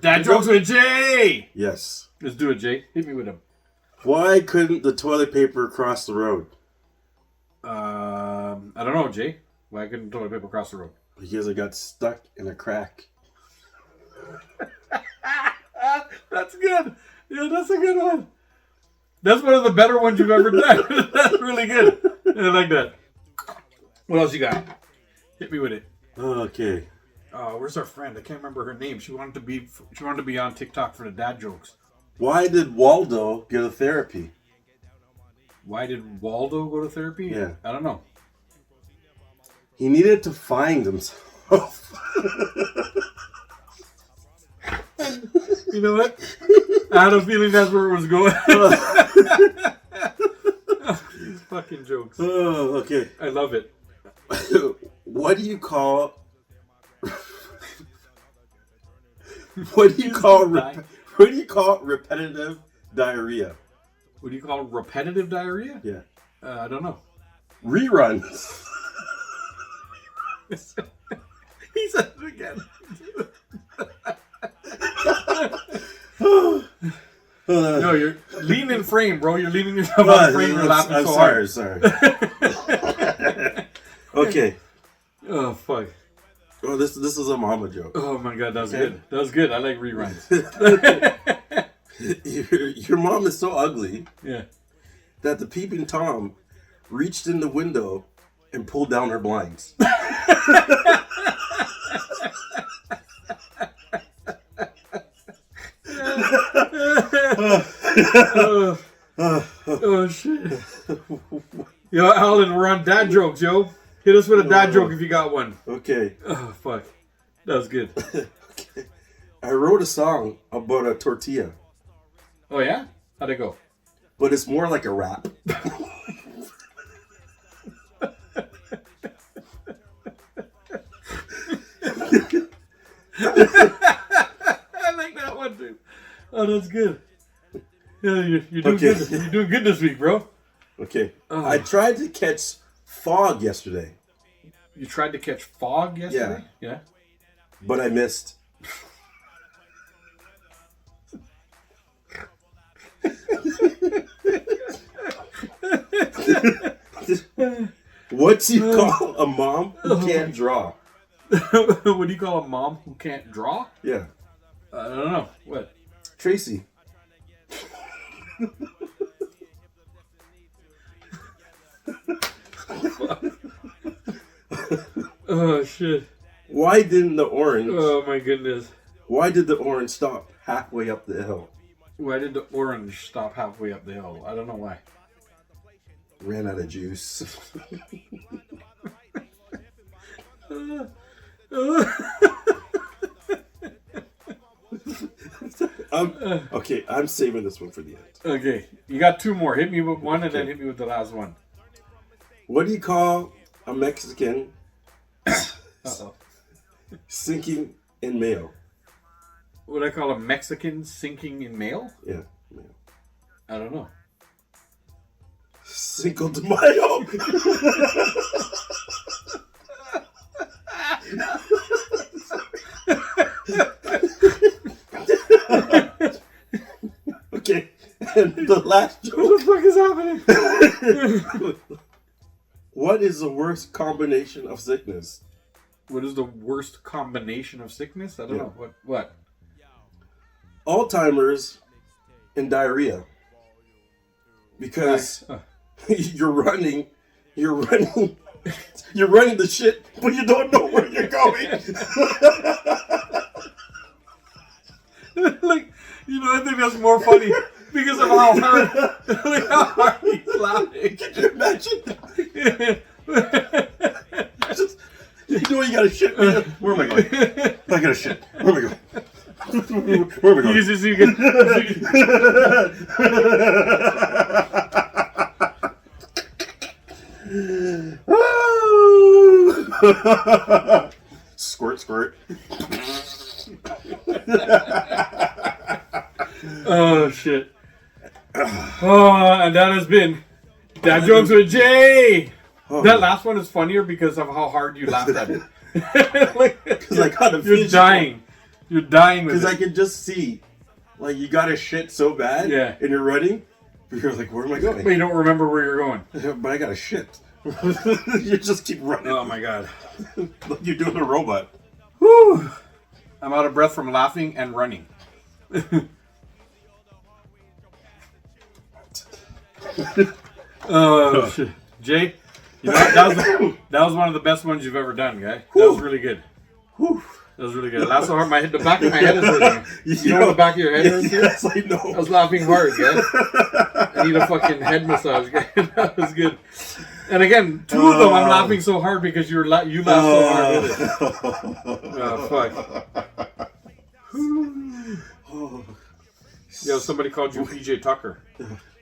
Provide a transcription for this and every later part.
Dad jokes with Jay. Yes. Let's do it, Jay. Hit me with him. Why couldn't the toilet paper cross the road? I don't know, Jay. Why couldn't toilet paper cross the road? Because it got stuck in a crack. That's good. Yeah, that's a good one. That's one of the better ones you've ever done. That's really good. I like that. What else you got? Hit me with it. Okay. Where's our friend? I can't remember her name. She wanted to be on TikTok for the dad jokes. Why did Waldo get a therapy? Why did Waldo go to therapy? Yeah. I don't know. He needed to find himself. You know what? I had a feeling that's where it was going. These fucking jokes. Oh, okay. I love it. What do you call repetitive diarrhea? What do you call repetitive diarrhea? Yeah. I don't know. Reruns. He said it again. No, you're leaning in frame, bro. You're leaning yourself on the frame. You're laughing I'm so sorry, hard. Okay. Oh, fuck. Oh, this is a mama joke. Oh, my God. That was good. That was good. I like reruns. Your mom is so ugly Yeah. that the peeping Tom reached in the window and pulled down her blinds. Oh, shit. Yo, Alan, we're on dad jokes, yo. Hit us with a dad joke if you got one. Okay. Oh, fuck. That was good. Okay. I wrote a song about a tortilla, Oh, yeah? How'd it go? but it's more like a rap. I like that one, too. Oh, that's good. Yeah, you're doing Okay. good. You're doing good this week, bro. Okay. Oh. I tried to catch fog yesterday, You tried to catch fog yesterday? Yeah. but I missed. What do you call a mom who can't draw? What do you call a mom who can't draw? Yeah. I don't know. What? Tracy. Oh, shit. Why didn't the orange... Oh, my goodness. Why did the orange stop halfway up the hill? Why did the orange stop halfway up the hill? I don't know why. Ran out of juice. Okay, I'm saving this one for the end. Okay. You got two more. Hit me with one and then hit me with the last one. What do you call a Mexican Uh-oh. sinking in mail? What I call a Mexican sinking in mail? Yeah, mail. I don't know. Cinco de Mayo. Okay, and the last joke. What the fuck is happening? What is the worst combination of sickness? What is the worst combination of sickness? I don't know. What? Alzheimer's and diarrhea. Because you're running the shit, but you don't know where you're going. Like, I think that's more funny because of how hard, like how hard he's laughing. Can you imagine? You know you gotta shit. Where am I going? I gotta shit. Where am I going? Where am I going? You can Squirt, squirt. Oh, shit. Oh, and that has been Dad Jokes with Jay. That last one is funnier because of how hard you laughed at it. Like, I gotta you're finish dying. You're dying with Because it. I could just see, like, you got to shit so bad, Yeah. and you're running, but you're like, where am I But going? you don't remember where you're going. But I got to shit. You just keep running. Oh my god. Like you're doing a robot. Whew. I'm out of breath from laughing and running. Oh shit. Jay, you know, that was one of the best ones you've ever done, guy. That was really good. Whew. That was really good. That's so hard. The back of my head is hurting. You know the back of your head hurts? Yes, I I know. was laughing hard, guy. I need a fucking head massage, guy. That was good. And again, two of them, I'm laughing so hard because you laughed so hard with it. Oh, fuck. Yo, somebody called you PJ Tucker.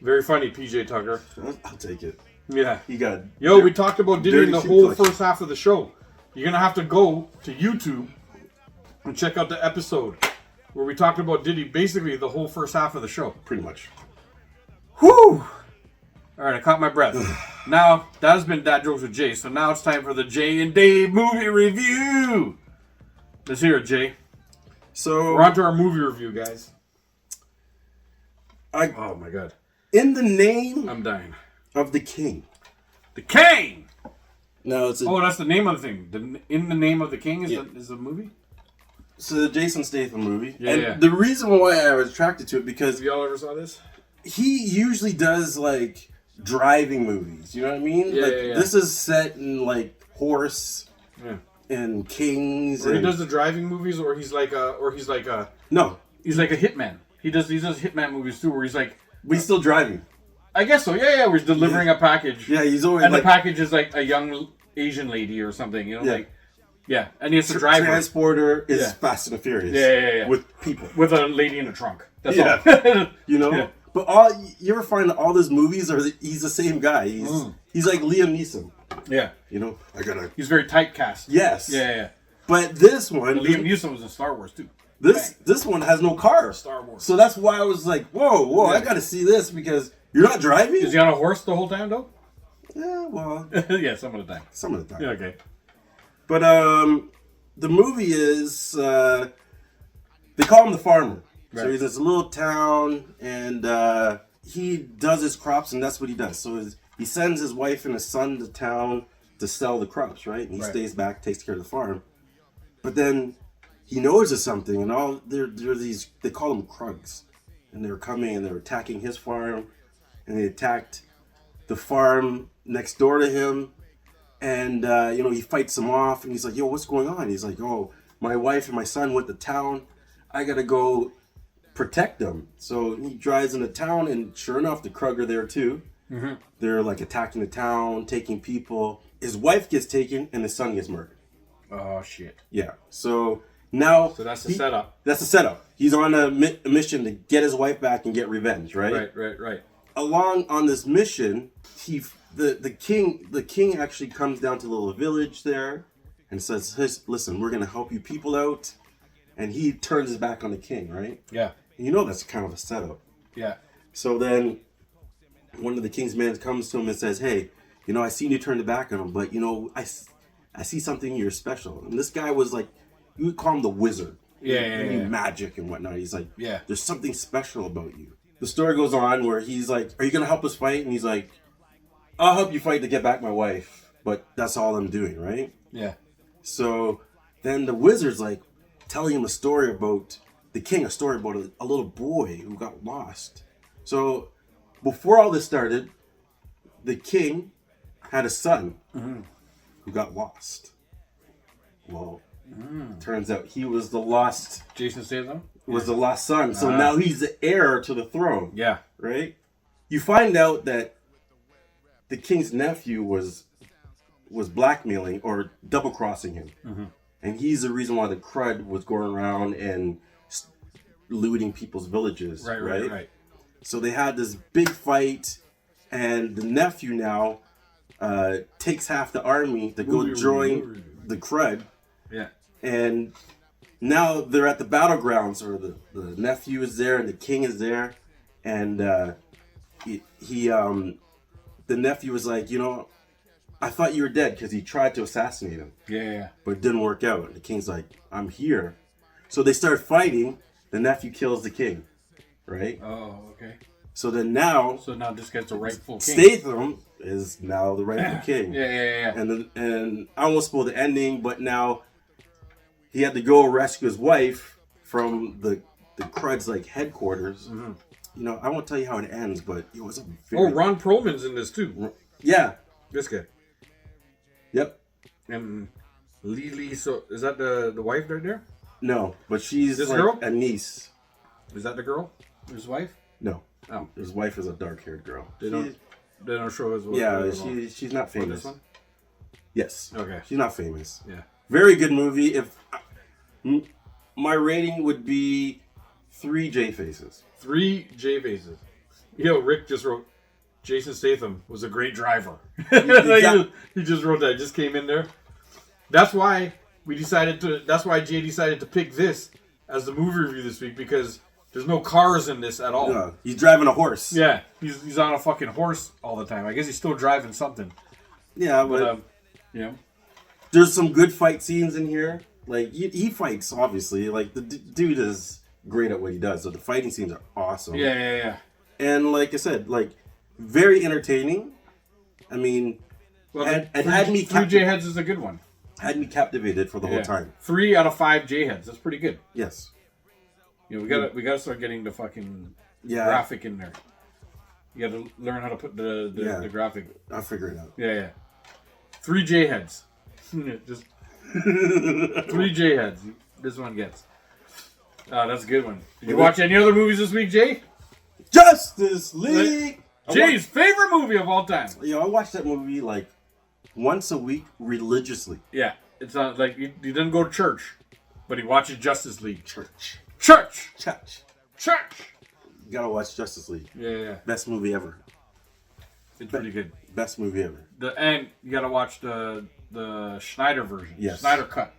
Very funny, PJ Tucker. I'll take it. Yeah. You got. Yo, we talked about Diddy in the dirty whole suplex. first half of the show. You're going to have to go to YouTube and check out the episode where we talked about Diddy basically the whole first half of the show. Pretty much. Whew! Alright, I caught my breath. Now, that has been Dad Jokes with Jay, so now it's time for the Jay and Dave movie review. Let's hear it, Jay. So We're on to our movie review, guys. I, Oh my god. in the name I'm dying. of the king. The King! No, it's a, Oh, that's the name of the thing. In the Name of the King is the movie? it's a Jason Statham movie. Yeah, and yeah. the reason why I was attracted to it because Have y'all ever saw this? he usually does like driving movies. You know what I mean? Yeah, like, yeah, yeah. This is set in like horse Yeah. and kings. Or he and, does the driving movies, or he's like a no, hitman. He does hitman movies too, where he's like, but he's still driving. I guess so. Yeah, where he's delivering a package. Yeah, he's always And like the package is like a young Asian lady or something, you know, Yeah. like, yeah, and he has to drive her transporter is Yeah. Fast and the Furious. Yeah. With people. with a lady in a trunk. That's Yeah. all. You know? Yeah. But you ever find that all those movies he's the same guy. He's like Liam Neeson. Yeah, You know? I gotta he's very typecast. Yes. Yeah. But this one Liam Neeson was in Star Wars too. this one has no car. Star Wars. So that's why I was like, whoa, I Yeah. gotta see this because you're not driving? Is he on a horse the whole time though? Yeah, well, Yeah, some of the time. some of the time. Yeah, okay. But the movie is they call him the farmer. So Right. he's in this little town and he does his crops and that's what he does. So he sends his wife and his son to town to sell the crops, right? And he Right. stays back, takes care of the farm. But then he notices something and all they're these they call them Krugs. And they're coming and they're attacking his farm and they attacked the farm next door to him. And, he fights them off and he's like, yo, what's going on? He's like, oh, my wife and my son went to town. I got to go protect them. So he drives into town and sure enough, the Krug are there too. Mm-hmm. They're like attacking the town, taking people. His wife gets taken and his son gets murdered. Oh shit. Yeah. So now. So that's the setup. That's the setup. He's on a mission to get his wife back and get revenge, right? Right. Along on this mission, the king actually comes down to the little village there and says, listen, we're gonna help you people out, and he turns his back on the king, right? Yeah. And you know that's kind of a setup. Yeah. So then one of the king's men comes to him and says, hey, I seen you turn the back on him, but I see something you're special. And this guy was like, you would call him the wizard. Yeah. He knew magic and whatnot. He's like, Yeah. there's something special about you. The story goes on where he's like, are you going to help us fight? And he's like, I'll help you fight to get back my wife, but that's all I'm doing, right? Yeah. So then the wizard's like telling him a story about the king, a story about a little boy who got lost. So before all this started, the king had a son who got lost. Well, turns out he was the lost Jason Statham? son. So now he's the heir to the throne. Yeah. Right? You find out that the king's nephew was blackmailing or double crossing him. Mm-hmm. And he's the reason why the crud was going around and looting people's villages. Right. So they had this big fight, and the nephew now takes half the army to go join the crud. Yeah. And now they're at the battlegrounds, or the nephew is there and the king is there, and the nephew was like, I thought you were dead because he tried to assassinate him, Yeah. but it didn't work out. And the king's like, I'm here So they start fighting. The nephew kills the king, right? Oh, okay. So then now, So now this guy's the rightful king. Statham is now the rightful king. Yeah. And I almost spoiled the ending, but now he had to go rescue his wife from the Crud's like headquarters. Mm-hmm. You know, I won't tell you how it ends, but it was a Oh, Ron Perlman's in this too. Yeah. This guy. Yep. And Lily, so is that the wife right there? No, but she's This like girl? a niece. Is that the girl? His wife? No. Oh. His wife is a dark-haired girl. They don't show his wife. Yeah, she's not Oh, famous. this one? Yes. Okay. She's not famous. Yeah. Very good movie. My rating would be 3 J faces. 3 J faces. Yo, Rick just wrote, Jason Statham was a great driver. He just wrote that. Just came in there. That's why Jay decided to pick this as the movie review this week, because there's no cars in this at all. Yeah, he's driving a horse. Yeah, he's on a fucking horse all the time. I guess he's still driving something. Yeah, but yeah. there's some good fight scenes in here. Like, he fights, obviously. Like, the dude is great at what he does. So the fighting scenes are awesome. Yeah. And like I said, like, very entertaining. I mean, Well, had me 3 J heads is a good one. Had me captivated for the whole time. 3 out of 5 J heads. That's pretty good. Yes. You know, we gotta start getting the fucking graphic in there. You gotta learn how to put the graphic. I'll figure it out. Yeah. 3 J heads. Just 3 J heads. This one gets. That's a good one. Did you watch any other movies this week, Jay? Justice League! Jay's favorite movie of all time. I watch that movie like once a week religiously. Yeah. It's not like he doesn't go to church, but he watches Justice League. Church. You gotta watch Justice League. Yeah. Best movie ever. It's pretty good. Best movie ever. And you gotta watch the Snyder version. Yes. Snyder cut.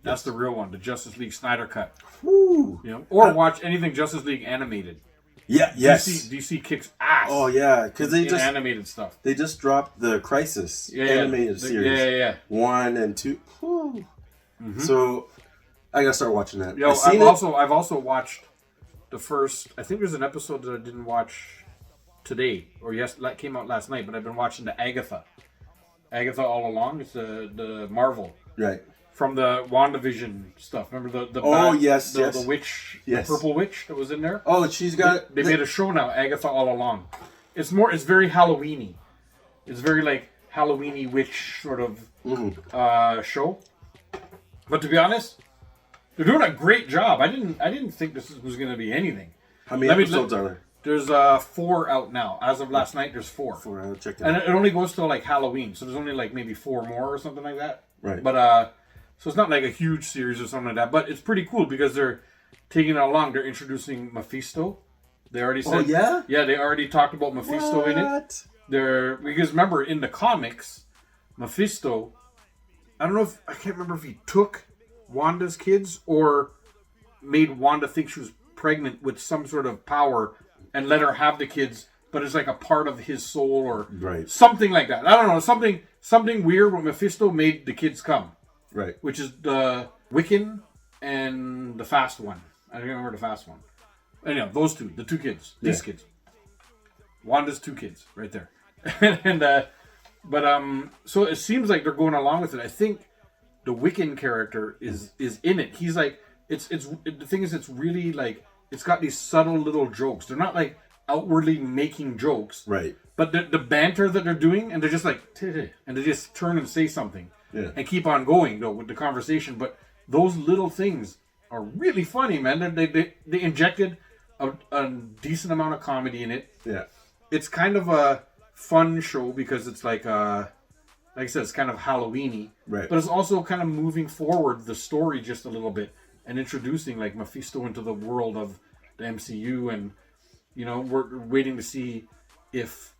That's the real one, the Justice League Snyder cut. Woo! You know, or watch anything Justice League animated. Yeah, yes. DC kicks ass. Oh yeah, because they just animated stuff. They just dropped the Crisis animated series. Yeah. 1 and 2. Mm-hmm. So I gotta start watching that. Yo, I've also watched the first. I think there's an episode that I didn't watch today, or that came out last night. But I've been watching the Agatha all along. It's the Marvel. Right. From the WandaVision stuff. Remember the witch, the purple witch that was in there? Oh, she's got... They made a show now, Agatha All Along. It's very Halloween-y. It's very like Halloween-y witch sort of show. But to be honest, they're doing a great job. I didn't think this was going to be anything. How many episodes are there? There's 4 out now. As of last night, there's 4. 4, I'll check it out. And it only goes till like Halloween, so there's only like maybe 4 more or something like that. Right. But so it's not like a huge series or something like that, but it's pretty cool because they're taking it along. They're introducing Mephisto. They already said... Oh, yeah? Yeah, they already talked about Mephisto in it. Because remember, in the comics, Mephisto... I can't remember if he took Wanda's kids or made Wanda think she was pregnant with some sort of power and let her have the kids, but it's like a part of his soul or something like that. I don't know. Something weird when Mephisto made the kids come. Right. Which is the Wiccan and the Fast One. I don't remember the Fast One. Anyhow, those two. The 2 kids. These kids. Wanda's 2 kids. Right there. So it seems like they're going along with it. I think the Wiccan character is in it. He's like... the thing is, it's really like... It's got these subtle little jokes. They're not like outwardly making jokes. Right. But the banter that they're doing, and they're just like... And they just turn and say something. Yeah. And keep on going though with the conversation, but those little things are really funny, man. They injected a decent amount of comedy in it. Yeah, it's kind of a fun show because it's like I said, it's kind of Halloween-y, right? But it's also kind of moving forward the story just a little bit and introducing like Mephisto into the world of the MCU, and we're waiting to see if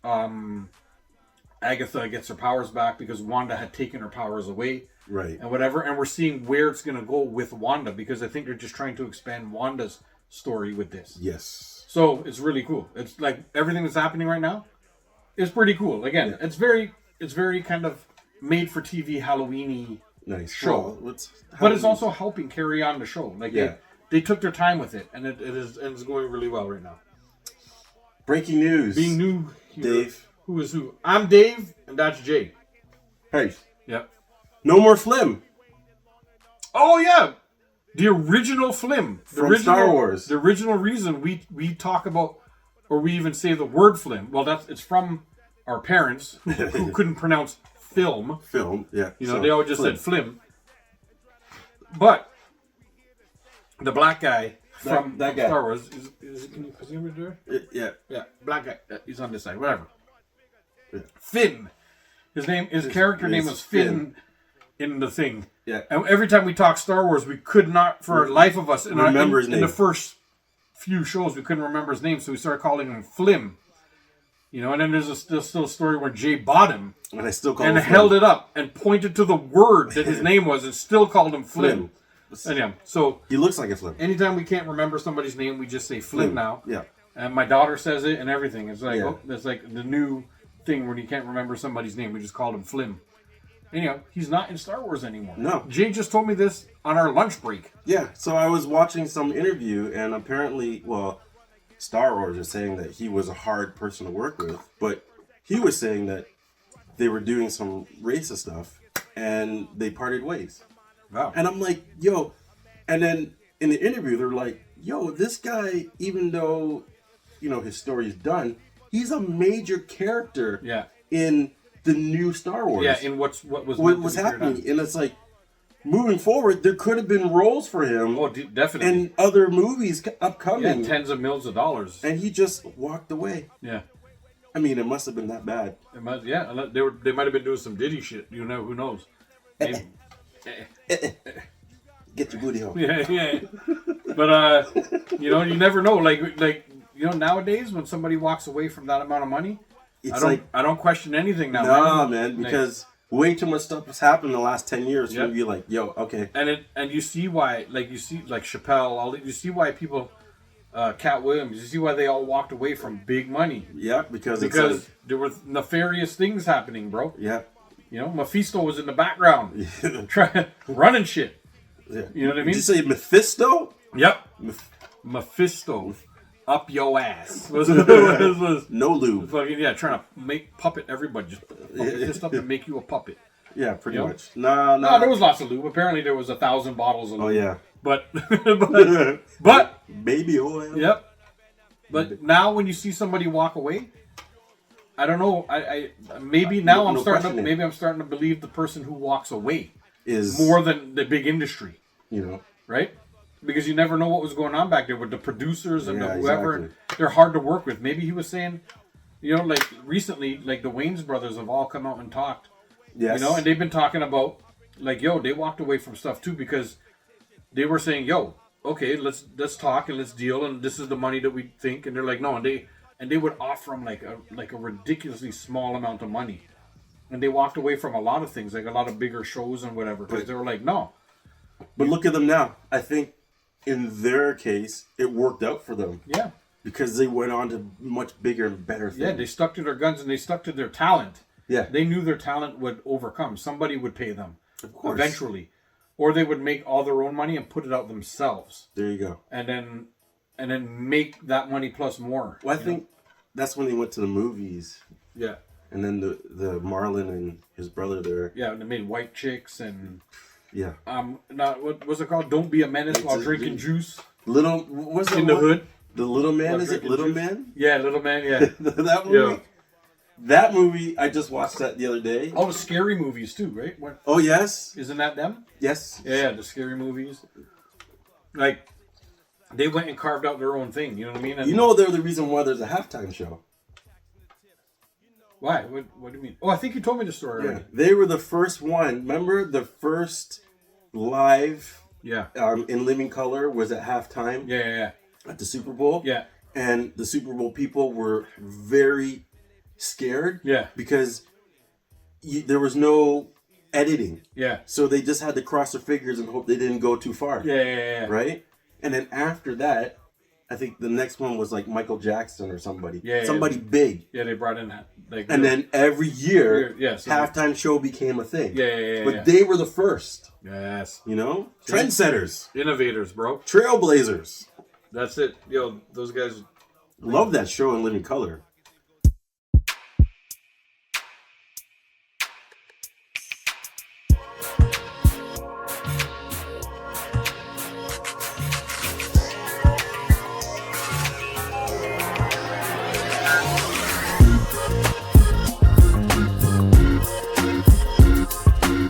Agatha gets her powers back because Wanda had taken her powers away. Right. And whatever. And we're seeing where it's going to go with Wanda because I think they're just trying to expand Wanda's story with this. Yes. So it's really cool. It's like everything that's happening right now is pretty cool. Again, it's very kind of made for TV Halloween-y nice show. Well, But it's also helping carry on the show. Like Yeah. they took their time with it, and it's going really well right now. breaking news. Being new here, Dave. Who is who? I'm Dave, and that's Jay. Hey, Yep. no more Flim. Oh yeah, the original Flim From Star Wars. The original reason we talk about, or we even say the word Flim. Well, it's from our parents who couldn't pronounce film. Film, yeah. You know, they all just said Flim. But the black guy from that guy. Star Wars is he over there? Yeah. Yeah, black guy. He's on this side. Whatever. Yeah. Finn. His character name was Finn in the thing. Yeah. And every time we talk Star Wars, we could not, for the life of us, remember his name. In the first few shows, we couldn't remember his name, so we started calling him Flim. You know, and then there's still a story where Jay bought him And I still call and him held Flim. it up and pointed to the word that his name was and still called him Flim. Flim. Anyhow, so He looks like a Flim. anytime we can't remember somebody's name, we just say Flim now. Yeah. And my daughter says it and everything. It's like, Yeah. it's like the new thing when you can't remember somebody's name. We just called him Flim. Anyhow, he's not in Star Wars anymore. No. Jay just told me this on our lunch break. Yeah, so I was watching some interview, and apparently, well, Star Wars is saying that he was a hard person to work with, but he was saying that they were doing some racist stuff, and they parted ways. Wow. And I'm like, yo, and then in the interview, they're like, yo, this guy, even though, you know, his story is done, he's a major character Yeah. in the new Star Wars. Yeah, in what was what meant to was be cleared happening. up. And it's like, moving forward, there could have been roles for him Oh, definitely. in other movies upcoming. Yeah, tens of millions of dollars. And he just walked away. Yeah. I mean, it must have been that bad. It might, yeah, unless they might have been doing some Diddy shit. You know, who knows? Maybe- Get your booty home. yeah, yeah. But you know, you never know. Like you know, nowadays when somebody walks away from that amount of money, It's like, I don't question anything now. nah, man, because way too much stuff has happened in the last 10 years. Yep. You're like, yo, okay. And you see why, like you see like Chappelle, you see why people, Cat Williams, you see why they all walked away from big money Yeah, because because there were nefarious things happening, bro. yeah. You know, Mephisto was in the background, running shit. Yeah. You know what I mean? Did you say Mephisto? Yep. Mephisto, up your ass. was No lube. fucking trying to make puppet everybody, just put this up and make you a puppet. Yeah, pretty You know? much. No. No, there was lots of lube. Apparently, there was 1,000 bottles of lube. Oh, yeah. But but Baby oil. yep. But now when you see somebody walk away, I don't know. I maybe now I'm starting to believe the person who walks away Is more than the big industry, you know. right? Because you never know what was going on back there with the producers and Yeah, the whoever. exactly. They're hard to work with. Maybe he was saying, you know, like recently, like the Wayans brothers have all come out and talked. Yes. You know, and they've been talking about, like, yo, they walked away from stuff too because they were saying, yo, okay, let's talk and let's deal, and this is the money that we think, and they're like, no, and they would offer them like a ridiculously small amount of money, and they walked away from a lot of things, like a lot of bigger shows and whatever, because they were like, no. But look at them now. I think in their case, it worked out for them. Yeah. Because they went on to much bigger and better things. Yeah, they stuck to their guns and they stuck to their talent. Yeah. They knew their talent would overcome. Somebody would pay them. Of course. Eventually. Or they would make all their own money and put it out themselves. There you go. And then make that money plus more. Well, I think that's when they went to the movies. Yeah. And then the Marlon and his brother there. Yeah, and they made White Chicks and Yeah. what was it called? Don't Be a Menace while drinking juice Little, what's in the hood. The Little Man, While is it drinking Little juice. Man? Yeah, Little Man, yeah. That movie? Yeah. That movie, I just watched that the other day. All the scary movies too, right? Oh, yes. Isn't that them? Yes. Yeah, the scary movies. Like, they went and carved out their own thing, you know what I mean? And You know they're the reason why there's a halftime show. why? What do you mean? Oh, I think you told me the story Yeah. already. They were the first one. Remember the first live Yeah. in living color was at halftime Yeah. at the Super Bowl. Yeah. And the Super Bowl people were very scared. Yeah. Because there was no editing. Yeah. So they just had to cross their fingers and hope they didn't go too far. Yeah. Right? And then after that, I think the next one was like Michael Jackson or somebody. Yeah, Somebody big. Yeah, they brought in that. Like, And then every year, yes, halftime show became a thing. Yeah. But they were the first. Yes. You know? Trendsetters. Innovators, bro. Trailblazers. That's it. Yo, those guys. Love that show in Living Color.